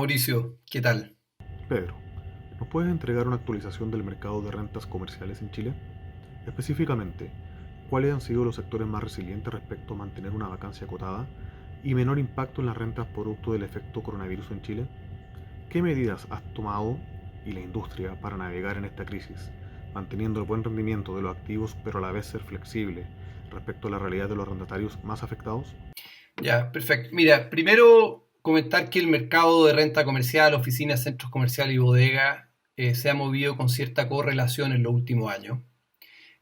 Mauricio, ¿qué tal? Pedro, ¿nos puedes entregar una actualización del mercado de rentas comerciales en Chile? Específicamente, ¿cuáles han sido los sectores más resilientes respecto a mantener una vacancia acotada y menor impacto en las rentas producto del efecto coronavirus en Chile? ¿Qué medidas has tomado y la industria para navegar en esta crisis, manteniendo el buen rendimiento de los activos pero a la vez ser flexible respecto a la realidad de los arrendatarios más afectados? Ya, perfecto. Mira, primero comentar que el mercado de renta comercial, oficinas, centros comerciales y bodegas se ha movido con cierta correlación en los últimos años.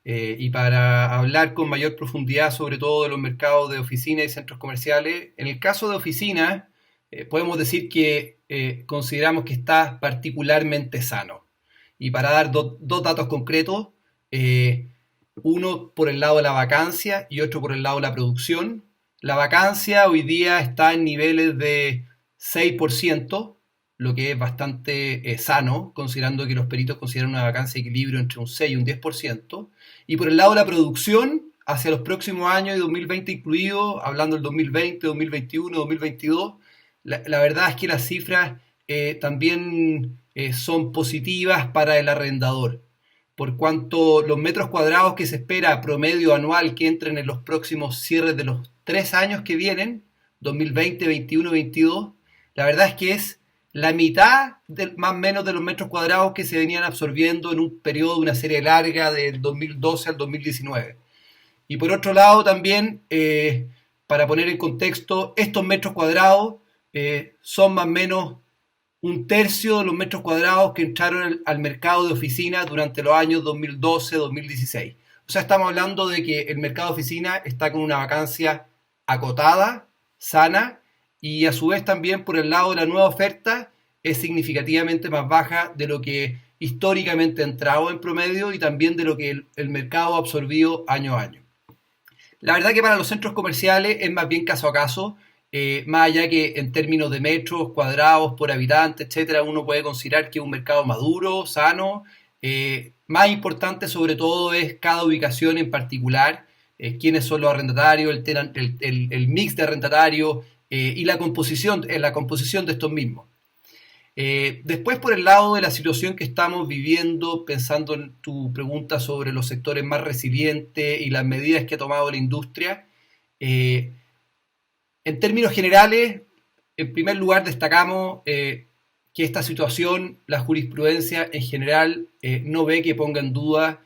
Y para hablar con mayor profundidad sobre todo de los mercados de oficinas y centros comerciales, en el caso de oficinas, podemos decir que consideramos que está particularmente sano. Y para dar dos datos concretos, eh, uno por el lado de la vacancia y otro por el lado de la producción. La vacancia hoy día está en niveles de 6%, lo que es bastante sano, considerando que los peritos consideran una vacancia de equilibrio entre un 6 y un 10%. Y por el lado de la producción, hacia los próximos años, y 2020 incluido, hablando del 2020, 2021, 2022, la verdad es que las cifras también son positivas para el arrendador, por cuanto los metros cuadrados que se espera promedio anual que entren en los próximos cierres de los 3 años que vienen, 2020, 21, 22, la verdad es que es la mitad más o menos de los metros cuadrados que se venían absorbiendo en un periodo de una serie larga del 2012 al 2019. Y por otro lado también, para poner en contexto, estos metros cuadrados son más o menos un tercio de los metros cuadrados que entraron al mercado de oficinas durante los años 2012-2016. O sea, estamos hablando de que el mercado de oficinas está con una vacancia acotada, sana, y a su vez también por el lado de la nueva oferta es significativamente más baja de lo que históricamente ha entrado en promedio y también de lo que el mercado ha absorbido año a año. La verdad que para los centros comerciales es más bien caso a caso, más allá que en términos de metros cuadrados por habitante, etcétera, uno puede considerar que es un mercado maduro, sano. Más importante sobre todo es cada ubicación en particular, quiénes son los arrendatarios, el mix de arrendatarios y la composición de estos mismos. Después, por el lado de la situación que estamos viviendo, pensando en tu pregunta sobre los sectores más resilientes y las medidas que ha tomado la industria, eh, en términos generales, en primer lugar destacamos que esta situación, la jurisprudencia en general, no ve que ponga en duda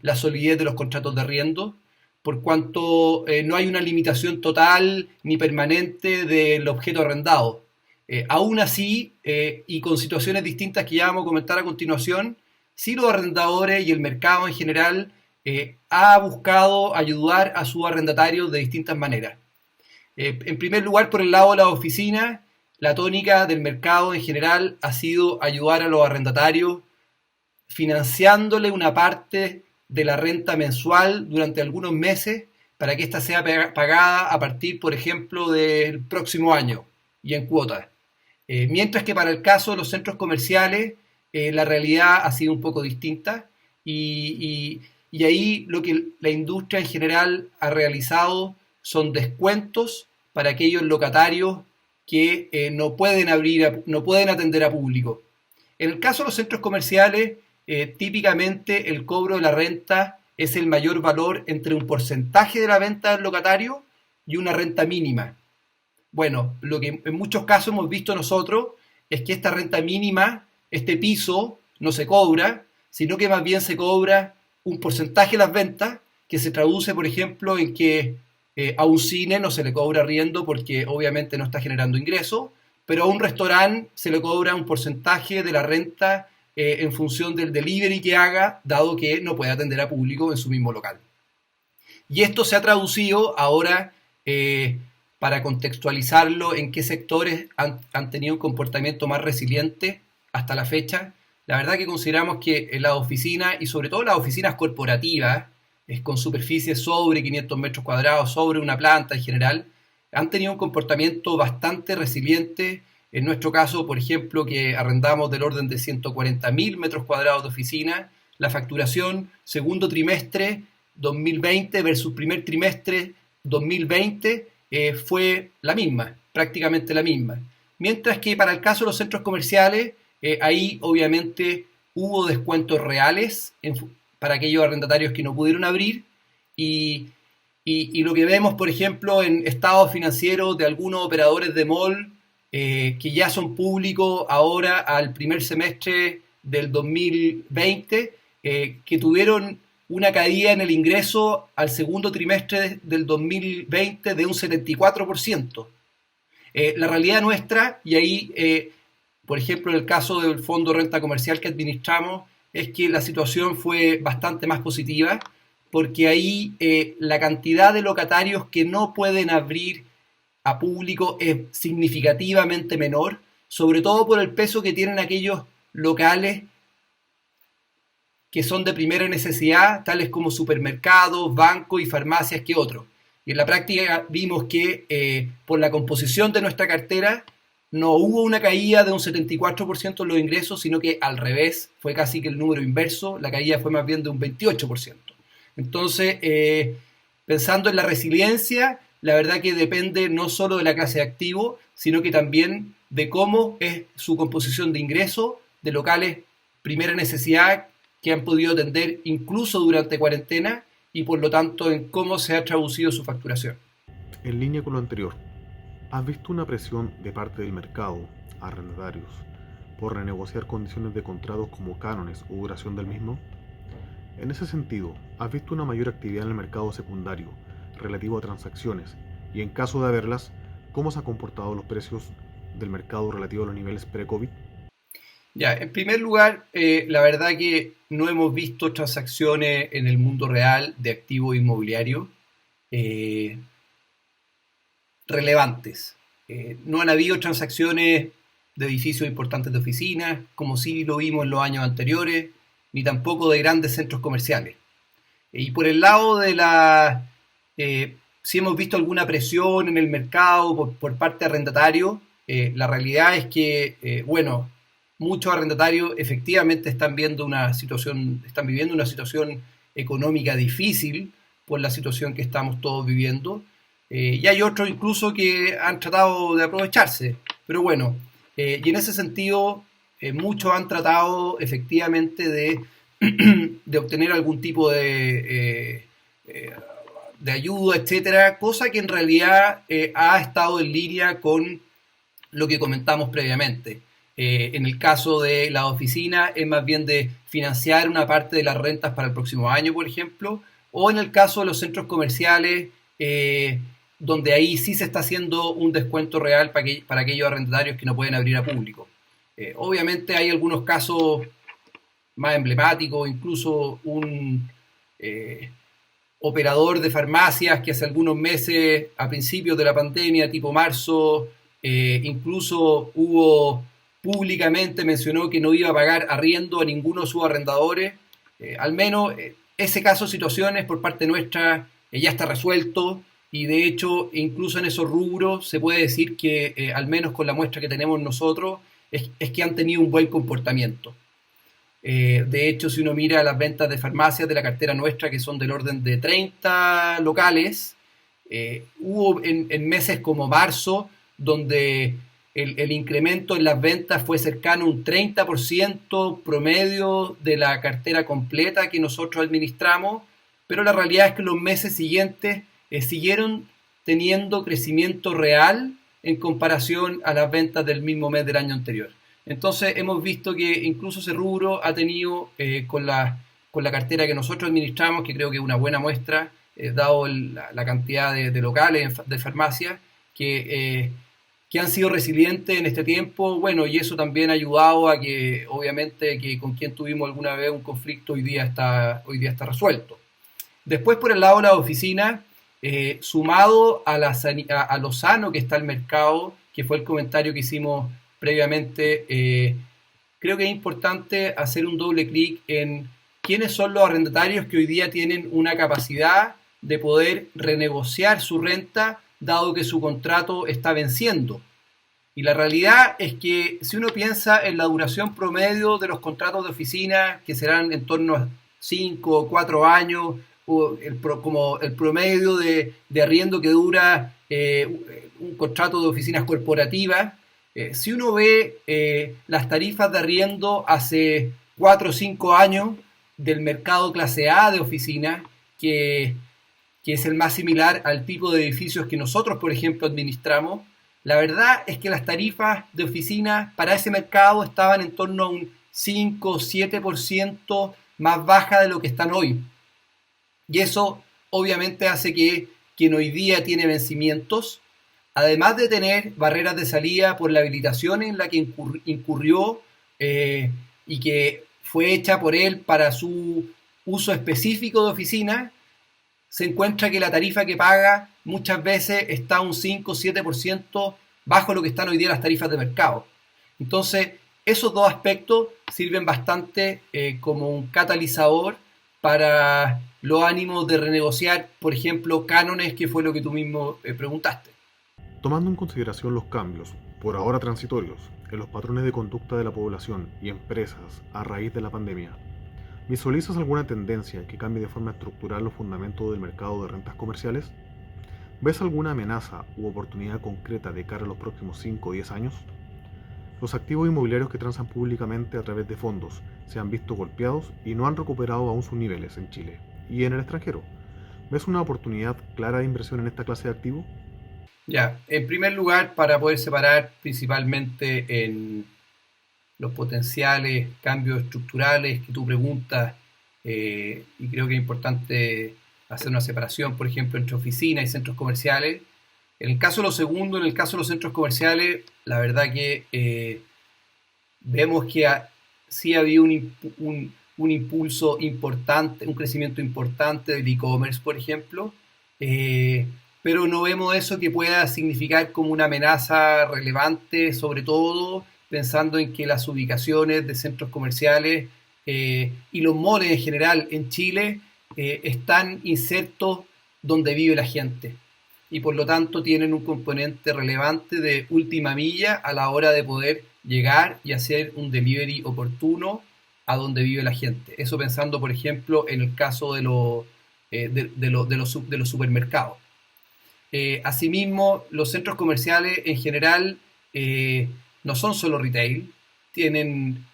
la solidez de los contratos de arriendo, por cuanto no hay una limitación total ni permanente del objeto arrendado. Aún así, y con situaciones distintas que ya vamos a comentar a continuación, sí los arrendadores y el mercado en general ha buscado ayudar a sus arrendatarios de distintas maneras. En primer lugar, por el lado de la oficina, la tónica del mercado en general ha sido ayudar a los arrendatarios financiándole una parte de la renta mensual durante algunos meses para que ésta sea pagada a partir, por ejemplo, del próximo año y en cuotas. Mientras que para el caso de los centros comerciales, la realidad ha sido un poco distinta y ahí lo que la industria en general ha realizado son descuentos para aquellos locatarios que no pueden atender a público. En el caso de los centros comerciales, típicamente el cobro de la renta es el mayor valor entre un porcentaje de la venta del locatario y una renta mínima. Bueno, lo que en muchos casos hemos visto nosotros es que esta renta mínima, este piso, no se cobra, sino que más bien se cobra un porcentaje de las ventas, que se traduce, por ejemplo, en que a un cine no se le cobra arriendo porque obviamente no está generando ingresos, pero a un restaurante se le cobra un porcentaje de la renta en función del delivery que haga, dado que no puede atender a público en su mismo local. Y esto se ha traducido ahora, para contextualizarlo, en qué sectores han tenido un comportamiento más resiliente hasta la fecha. La verdad que consideramos que en las oficinas, y sobre todo las oficinas corporativas, con superficies sobre 500 metros cuadrados, sobre una planta en general, han tenido un comportamiento bastante resiliente. En nuestro caso, por ejemplo, que arrendamos del orden de 140.000 metros cuadrados de oficina, la facturación segundo trimestre 2020 versus primer trimestre 2020 fue la misma, prácticamente la misma. mientras que para el caso de los centros comerciales, ahí obviamente hubo descuentos reales para aquellos arrendatarios que no pudieron abrir y, y lo que vemos, por ejemplo, en estados financieros de algunos operadores de mall que ya son públicos ahora al primer semestre del 2020, que tuvieron una caída en el ingreso al segundo trimestre del 2020 de un 74%. La realidad nuestra, y ahí, por ejemplo, en el caso del fondo de renta comercial que administramos, es que la situación fue bastante más positiva, porque ahí la cantidad de locatarios que no pueden abrir a público es significativamente menor, sobre todo por el peso que tienen aquellos locales que son de primera necesidad, tales como supermercados, bancos y farmacias que otros. Y en la práctica vimos que por la composición de nuestra cartera no hubo una caída de un 74% en los ingresos, sino que al revés, fue casi que el número inverso, la caída fue más bien de un 28%. Entonces, pensando en la resiliencia, la verdad que depende no solo de la clase de activo, sino que también de cómo es su composición de ingresos de locales primera necesidad que han podido atender incluso durante cuarentena y por lo tanto en cómo se ha traducido su facturación. En línea con lo anterior, ¿has visto una presión de parte del mercado, arrendatarios, por renegociar condiciones de contratos como cánones o duración del mismo? En ese sentido, ¿has visto una mayor actividad en el mercado secundario relativo a transacciones? Y en caso de haberlas, ¿cómo se han comportado los precios del mercado relativo a los niveles pre-COVID? Ya, en primer lugar, la verdad que no hemos visto transacciones en el mundo real de activo inmobiliario relevantes. No han habido transacciones de edificios importantes de oficinas, como sí lo vimos en los años anteriores, ni tampoco de grandes centros comerciales. Y por el lado de si hemos visto alguna presión en el mercado por parte de arrendatarios, la realidad es que, muchos arrendatarios efectivamente están viviendo una situación económica difícil por la situación que estamos todos viviendo. Y hay otros incluso que han tratado de aprovecharse. Pero bueno, y en ese sentido, muchos han tratado efectivamente de obtener algún tipo de ayuda, etcétera, cosa que en realidad ha estado en línea con lo que comentamos previamente. En el caso de la oficina es más bien de financiar una parte de las rentas para el próximo año, por ejemplo, o en el caso de los centros comerciales, donde ahí sí se está haciendo un descuento real para aquellos arrendatarios que no pueden abrir a público. Obviamente hay algunos casos más emblemáticos, incluso un operador de farmacias que hace algunos meses, a principios de la pandemia, tipo marzo, incluso públicamente mencionó que no iba a pagar arriendo a ninguno de sus arrendadores. Al menos ese caso de situaciones por parte nuestra ya está resuelto y de hecho incluso en esos rubros se puede decir que al menos con la muestra que tenemos nosotros es que han tenido un buen comportamiento. De hecho, si uno mira las ventas de farmacias de la cartera nuestra, que son del orden de 30 locales, hubo en meses como marzo donde el incremento en las ventas fue cercano a un 30% promedio de la cartera completa que nosotros administramos, pero la realidad es que los meses siguientes siguieron teniendo crecimiento real en comparación a las ventas del mismo mes del año anterior. Entonces hemos visto que incluso ese rubro ha tenido con la cartera que nosotros administramos, que creo que es una buena muestra, dado la cantidad de locales de farmacias, que han sido resilientes en este tiempo, bueno, y eso también ha ayudado a que, obviamente, que con quien tuvimos alguna vez un conflicto hoy día está resuelto. Después, por el lado de la oficina, sumado a lo sano que está el mercado, que fue el comentario que hicimos previamente, creo que es importante hacer un doble clic en quiénes son los arrendatarios que hoy día tienen una capacidad de poder renegociar su renta dado que su contrato está venciendo. Y la realidad es que si uno piensa en la duración promedio de los contratos de oficina, que serán en torno a 5 o 4 años, o como el promedio de arriendo que dura un contrato de oficinas corporativas, Si uno ve las tarifas de arriendo hace 4 o 5 años del mercado clase A de oficina, que es el más similar al tipo de edificios que nosotros, por ejemplo, administramos, la verdad es que las tarifas de oficina para ese mercado estaban en torno a un 5 o 7% más baja de lo que están hoy. Y eso obviamente hace que quien hoy día tiene vencimientos, además de tener barreras de salida por la habilitación en la que incurrió y que fue hecha por él para su uso específico de oficina, se encuentra que la tarifa que paga muchas veces está un 5 o 7% bajo lo que están hoy día las tarifas de mercado. Entonces, esos dos aspectos sirven bastante como un catalizador para los ánimos de renegociar, por ejemplo, cánones, que fue lo que tú mismo preguntaste. Tomando en consideración los cambios, por ahora transitorios, en los patrones de conducta de la población y empresas a raíz de la pandemia, ¿visualizas alguna tendencia que cambie de forma estructural los fundamentos del mercado de rentas comerciales? ¿Ves alguna amenaza u oportunidad concreta de cara a los próximos 5 o 10 años? Los activos inmobiliarios que transan públicamente a través de fondos se han visto golpeados y no han recuperado aún sus niveles en Chile y en el extranjero. ¿Ves una oportunidad clara de inversión en esta clase de activo? Ya, en primer lugar, para poder separar principalmente en los potenciales cambios estructurales que tú preguntas, y creo que es importante hacer una separación, por ejemplo, entre oficinas y centros comerciales. En el caso de lo segundo, en el caso de los centros comerciales, la verdad que vemos que sí ha habido un impulso importante, un crecimiento importante del e-commerce, por ejemplo, pero no vemos eso que pueda significar como una amenaza relevante, sobre todo pensando en que las ubicaciones de centros comerciales y los malls en general en Chile están insertos donde vive la gente y por lo tanto tienen un componente relevante de última milla a la hora de poder llegar y hacer un delivery oportuno a donde vive la gente. Eso pensando, por ejemplo, en el caso de los supermercados. Asimismo, los centros comerciales en general no son solo retail, tienen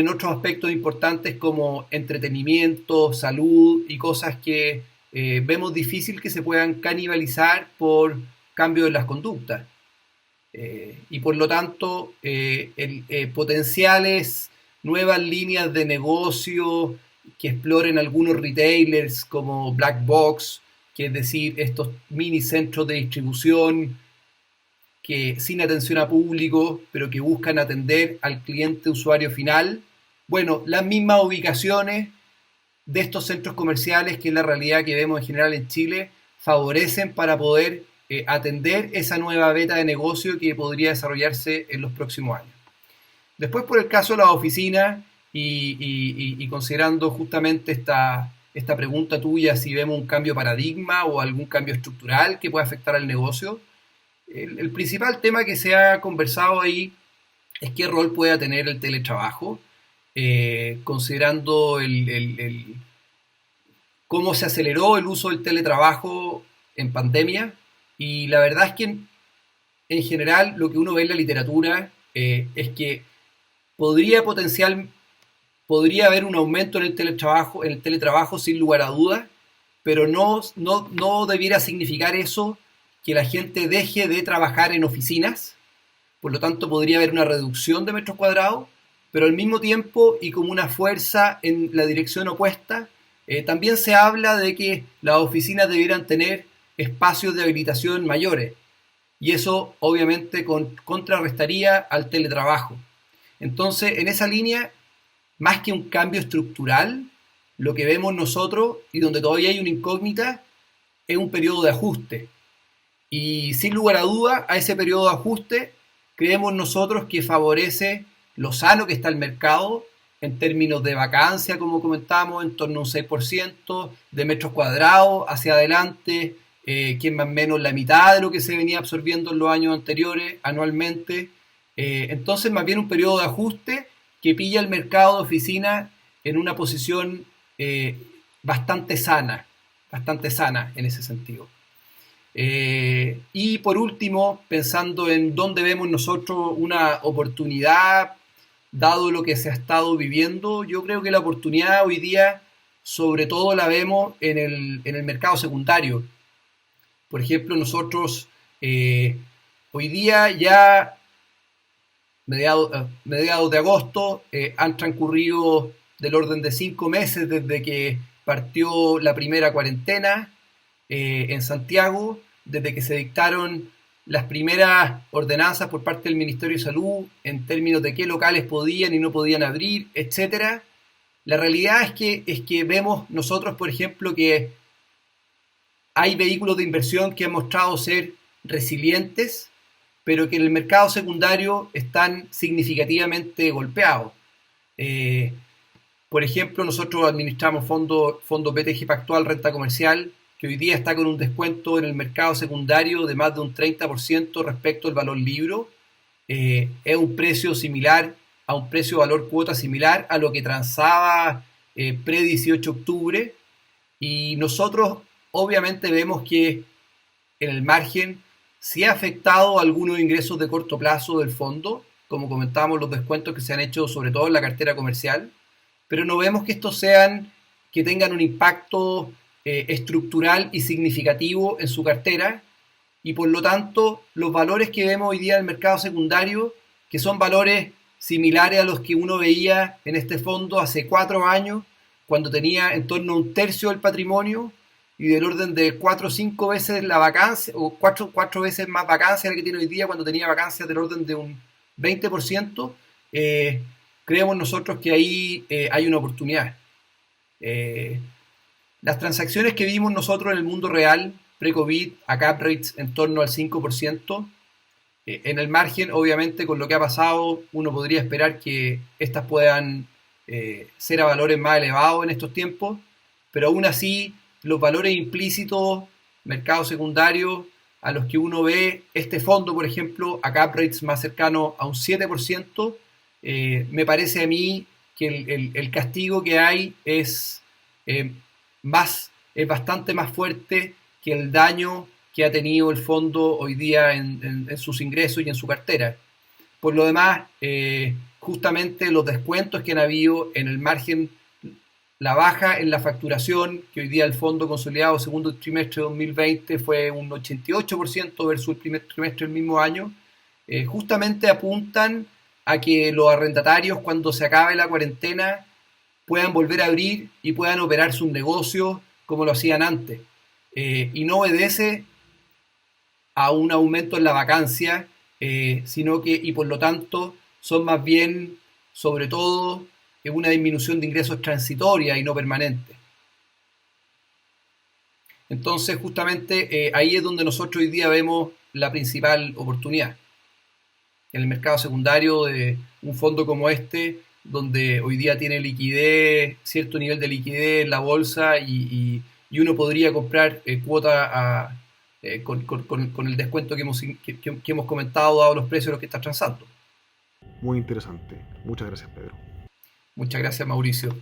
otros aspectos importantes como entretenimiento, salud y cosas que vemos difícil que se puedan canibalizar por cambios en las conductas. Y por lo tanto, potenciales nuevas líneas de negocio que exploren algunos retailers como Black Box, que es decir, estos mini centros de distribución que sin atención a público, pero que buscan atender al cliente usuario final. Bueno, las mismas ubicaciones de estos centros comerciales, que es la realidad que vemos en general en Chile, favorecen para poder atender esa nueva beta de negocio que podría desarrollarse en los próximos años. Después, por el caso de las oficinas, y considerando justamente esta pregunta tuya, si vemos un cambio de paradigma o algún cambio estructural que pueda afectar al negocio, el principal tema que se ha conversado ahí es qué rol puede tener el teletrabajo, considerando cómo se aceleró el uso del teletrabajo en pandemia. Y la verdad es que en general lo que uno ve en la literatura es que podría haber un aumento en el teletrabajo sin lugar a dudas, pero no debiera significar eso que la gente deje de trabajar en oficinas. Por lo tanto podría haber una reducción de metros cuadrados, pero al mismo tiempo y como una fuerza en la dirección opuesta, también se habla de que las oficinas debieran tener espacios de habilitación mayores, y eso obviamente contrarrestaría al teletrabajo. Entonces, en esa línea, más que un cambio estructural, lo que vemos nosotros, y donde todavía hay una incógnita, es un periodo de ajuste. Y sin lugar a duda, a ese periodo de ajuste, creemos nosotros que favorece lo sano que está el mercado, en términos de vacancia, como comentamos, en torno a un 6%, de metros cuadrados hacia adelante, que es más o menos la mitad de lo que se venía absorbiendo en los años anteriores, anualmente. Entonces, más bien un periodo de ajuste que pilla el mercado de oficina en una posición bastante sana en ese sentido. Y por último, pensando en dónde vemos nosotros una oportunidad, dado lo que se ha estado viviendo, yo creo que la oportunidad hoy día sobre todo la vemos en el mercado secundario. Por ejemplo, nosotros hoy día ya mediados de agosto, han transcurrido del orden de 5 meses desde que partió la primera cuarentena en Santiago, desde que se dictaron las primeras ordenanzas por parte del Ministerio de Salud en términos de qué locales podían y no podían abrir, etcétera. La realidad es que vemos nosotros, por ejemplo, que hay vehículos de inversión que han mostrado ser resilientes, pero que en el mercado secundario están significativamente golpeados. Eh, por ejemplo, nosotros administramos fondo BTG Pactual Renta Comercial, que hoy día está con un descuento en el mercado secundario de más de un 30% respecto al valor libro. Es un precio similar a un precio-valor cuota similar a lo que transaba pre-18 de octubre. Y nosotros obviamente vemos que en el margen sí ha afectado algunos ingresos de corto plazo del fondo, como comentábamos, los descuentos que se han hecho sobre todo en la cartera comercial, pero no vemos que estos que tengan un impacto estructural y significativo en su cartera, y por lo tanto los valores que vemos hoy día en el mercado secundario, que son valores similares a los que uno veía en este fondo hace 4 años, cuando tenía en torno a un tercio del patrimonio y del orden de 4 o 5 veces la vacancia, o cuatro veces más vacancia de la que tiene hoy día, cuando tenía vacancias del orden de un 20%, creemos nosotros que ahí hay una oportunidad. Las transacciones que vimos nosotros en el mundo real, pre-COVID, a cap rates en torno al 5%, en el margen, obviamente, con lo que ha pasado, uno podría esperar que estas puedan ser a valores más elevados en estos tiempos, pero aún así, los valores implícitos, mercado secundario, a los que uno ve este fondo, por ejemplo, a cap rates más cercano a un 7%, me parece a mí que el castigo que hay es bastante más fuerte que el daño que ha tenido el fondo hoy día en sus ingresos y en su cartera. Por lo demás, justamente los descuentos que han habido en el margen, la baja en la facturación, que hoy día el fondo consolidado segundo trimestre de 2020 fue un 88% versus el primer trimestre del mismo año, justamente apuntan a que los arrendatarios, cuando se acabe la cuarentena, puedan volver a abrir y puedan operar sus negocios como lo hacían antes. Y no obedece a un aumento en la vacancia, sino que, y por lo tanto, son más bien, sobre todo, una disminución de ingresos transitoria y no permanente. Entonces, justamente ahí es donde nosotros hoy día vemos la principal oportunidad. En el mercado secundario de un fondo como este, donde hoy día tiene liquidez, cierto nivel de liquidez en la bolsa y uno podría comprar cuota con el descuento que hemos comentado, dado los precios de los que está transando. Muy interesante. Muchas gracias, Pedro. Muchas gracias, Mauricio.